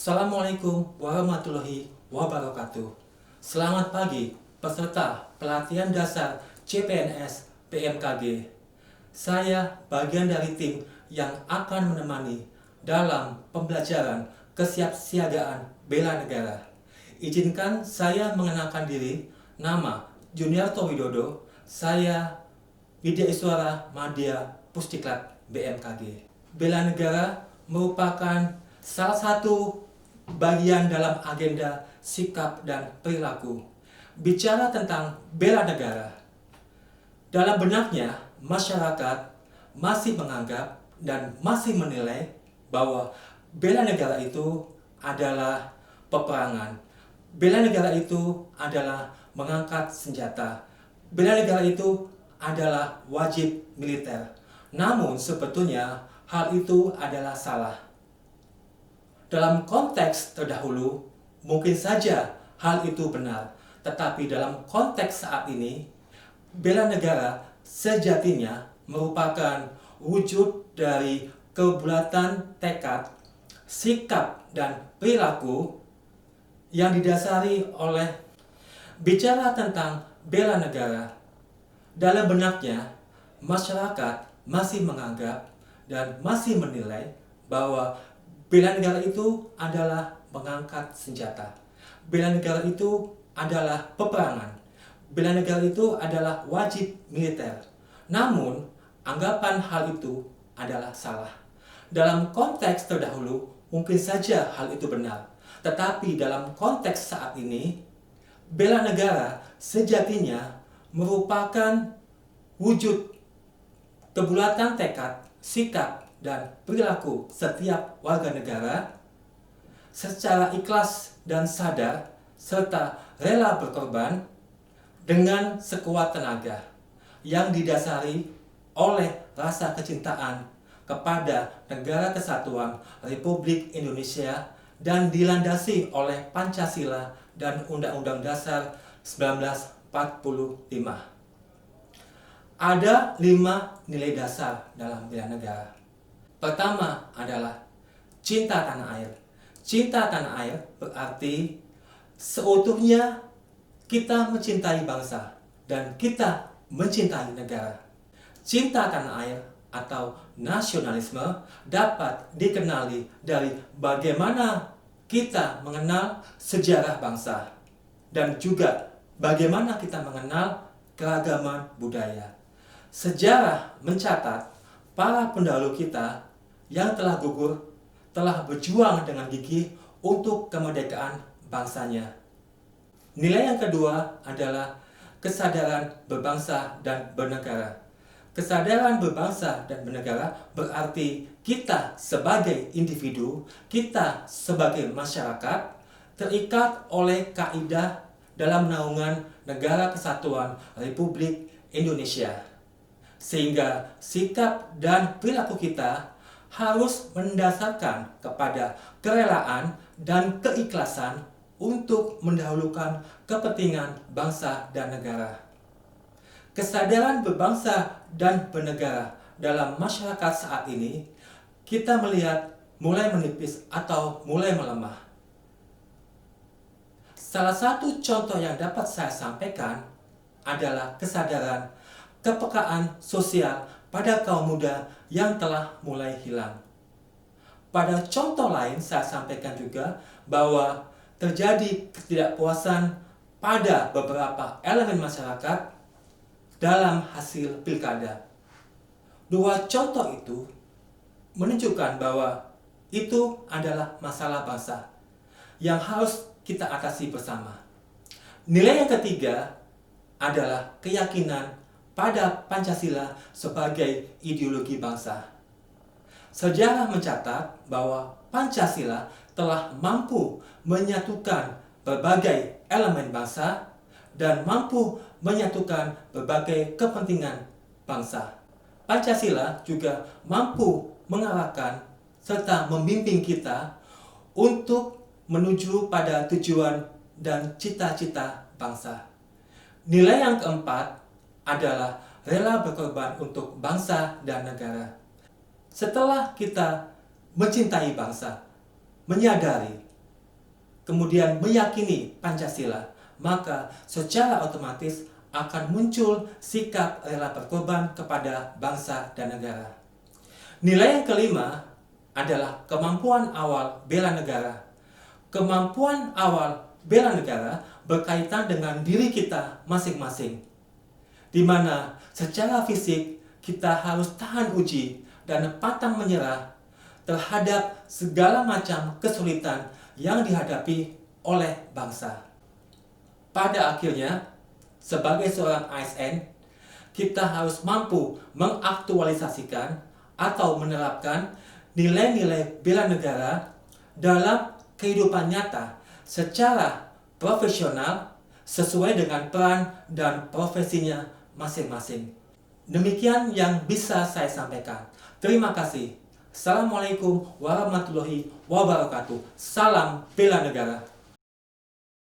Assalamualaikum warahmatullahi wabarakatuh. Selamat pagi peserta pelatihan dasar CPNS PMKG. Saya bagian dari tim yang akan menemani dalam pembelajaran kesiapsiagaan bela negara. Izinkan saya mengenalkan diri. Nama Juniarto Widodo. Saya Widya Iswara Madya Pusdiklat BMKG. Bela negara merupakan salah satu bagian dalam agenda sikap dan perilaku. Bicara tentang bela negara, dalam benaknya masyarakat masih menganggap dan masih menilai bahwa bela negara itu adalah peperangan. Bela negara itu adalah mengangkat senjata. Bela negara itu adalah wajib militer. Namun sebetulnya hal itu adalah salah. Dalam konteks terdahulu, mungkin saja hal itu benar. Tetapi dalam konteks saat ini, bela negara sejatinya merupakan wujud dari kebulatan tekad, sikap, dan perilaku yang didasari oleh bicara tentang bela negara. Dalam benaknya, masyarakat masih menganggap dan masih menilai bahwa bela negara itu adalah mengangkat senjata. Bela negara itu adalah peperangan. Bela negara itu adalah wajib militer. Namun, anggapan hal itu adalah salah. Dalam konteks terdahulu, mungkin saja hal itu benar. Tetapi dalam konteks saat ini, bela negara sejatinya merupakan wujud kebulatan tekad, sikap, dan perilaku setiap warga negara secara ikhlas dan sadar serta rela berkorban dengan sekuat tenaga yang didasari oleh rasa kecintaan kepada Negara Kesatuan Republik Indonesia dan dilandasi oleh Pancasila dan Undang-Undang Dasar 1945. Ada 5 nilai dasar dalam bela negara. Pertama adalah cinta tanah air. Cinta tanah air berarti seutuhnya kita mencintai bangsa dan kita mencintai negara. Cinta tanah air atau nasionalisme dapat dikenali dari bagaimana kita mengenal sejarah bangsa dan juga bagaimana kita mengenal keragaman budaya. Sejarah mencatat para pendahulu kita yang telah gugur telah berjuang dengan gigih untuk kemerdekaan bangsanya. Nilai yang kedua adalah kesadaran berbangsa dan bernegara. Kesadaran berbangsa dan bernegara berarti kita sebagai individu, kita sebagai masyarakat terikat oleh kaidah dalam naungan Negara Kesatuan Republik Indonesia. Sehingga sikap dan perilaku kita harus mendasarkan kepada kerelaan dan keikhlasan untuk mendahulukan kepentingan bangsa dan negara. Kesadaran berbangsa dan bernegara dalam masyarakat saat ini kita melihat mulai menipis atau mulai melemah. Salah satu contoh yang dapat saya sampaikan adalah kesadaran kepekaan sosial pada kaum muda yang telah mulai hilang. Pada contoh lain saya sampaikan juga bahwa terjadi ketidakpuasan pada beberapa elemen masyarakat dalam hasil pilkada. Dua contoh itu menunjukkan bahwa itu adalah masalah bangsa yang harus kita atasi bersama. Nilai yang ketiga adalah keyakinan pada Pancasila sebagai ideologi bangsa. Sejarah mencatat bahwa Pancasila telah mampu menyatukan berbagai elemen bangsa dan mampu menyatukan berbagai kepentingan bangsa. Pancasila juga mampu mengarahkan serta membimbing kita untuk menuju pada tujuan dan cita-cita bangsa. Nilai yang keempat adalah rela berkorban untuk bangsa dan negara. Setelah kita mencintai bangsa, menyadari kemudian meyakini Pancasila, maka secara otomatis akan muncul sikap rela berkorban kepada bangsa dan negara. Nilai yang kelima adalah kemampuan awal bela negara. Kemampuan awal bela negara berkaitan dengan diri kita masing-masing, di mana secara fisik kita harus tahan uji dan pantang menyerah terhadap segala macam kesulitan yang dihadapi oleh bangsa. Pada akhirnya, sebagai seorang ASN, kita harus mampu mengaktualisasikan atau menerapkan nilai-nilai bela negara dalam kehidupan nyata secara profesional sesuai dengan peran dan profesinya masing-masing. Demikian yang bisa saya sampaikan. Terima kasih. Assalamualaikum warahmatullahi wabarakatuh. Salam bela negara.